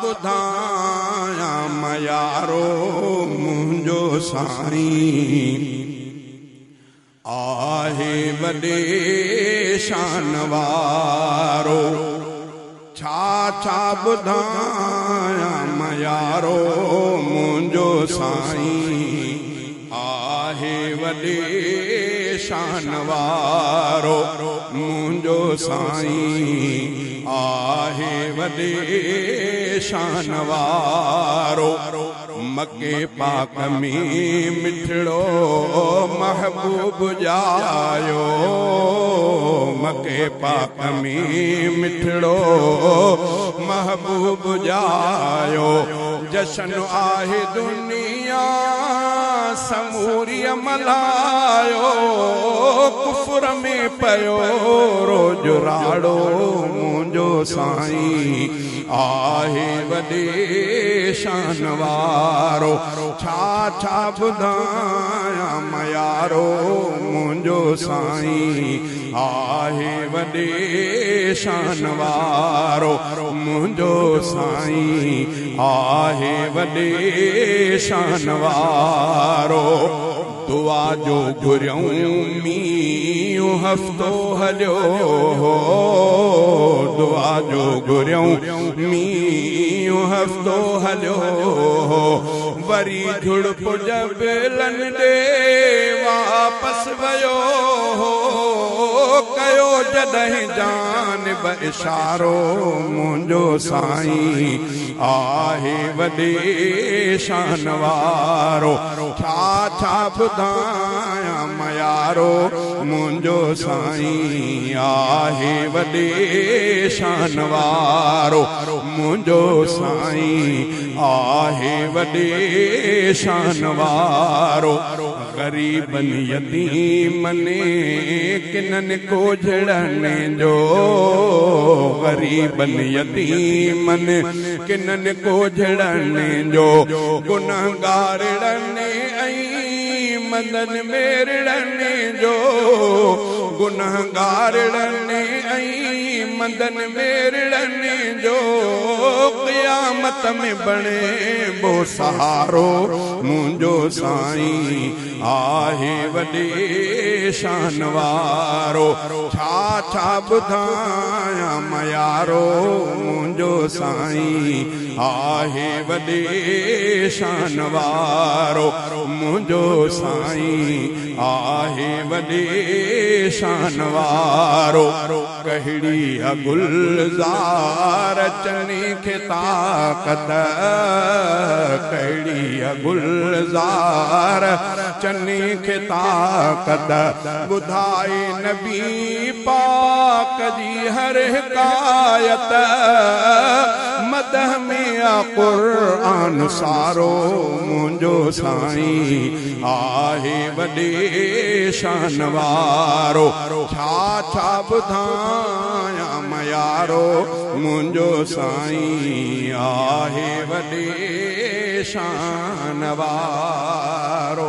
ॿुधाया मयारो मुंहिंजो साईं आहे वॾे शान वारो। छा ॿुधाया मयारो मुंहिंजो साईं आहे वॾे शान वारो। मुंहिंजो साईं आहे वॾे शान वारो। मके पाक में मिठड़ो महबूब जायो। मके पाक में मिठड़ो महबूब जायो। जशन आहे दुनिया समूरी मल्हायो। कुफर में पयो रोज राड़ो मुंहिंजो साईं आहे वॾे शान वारो। छा ॿुधाया मयारो मुंहिंजो साईं आहे वॾे शान वारो। मुंहिंजो साईं आहे वॾे शान वारो। दुआ जो घुरियूं मींहुं हफ़्तो हलियो। दुआ जो घुरियूं मींहुं हफ़्तो हलियो। वरी झुड़प जबलन ॾे वापस वयो। कयो जॾहिं जानिब इशारो मुंहिंजो साईं आहे वॾे शान वारो। छा ॿुधाया मयारो मुंहिंजो साईं आहे वॾे शान वारो। मुंहिंजो साईं आहे वॾे शान वारो। ग़रीबन यतीमन किनन को झड़ने जो। ग़रीबन यतीमन किनन को झड़ने जो। गुनहगारड़ने मदन मेरड़ने जो। गुनहगारड़ने मदन मेरड़ने जो। क़यामत में बणे बो सहारो मुंहिंजो साईं आहे वॾे शान वारो। छा ॿुधाया मयारो मुंहिंजो साईं आहे वॾे शान वारो। मुंहिंजो साईं आहे वॾे शान वारो। कहिड़ी गुलज़ार चने खे ताक़त। कहिड़ी गुलज़ार चने खे ताक़त। ॿुधाए नबी पाक जी हर हिकायत। मदह में क़ुरान सारो मुंहिंजो साईं आहे वॾे शान वारो। छा ॿुधाया मयारो मुंहिंजो साईं आहे वॾे शान वारो।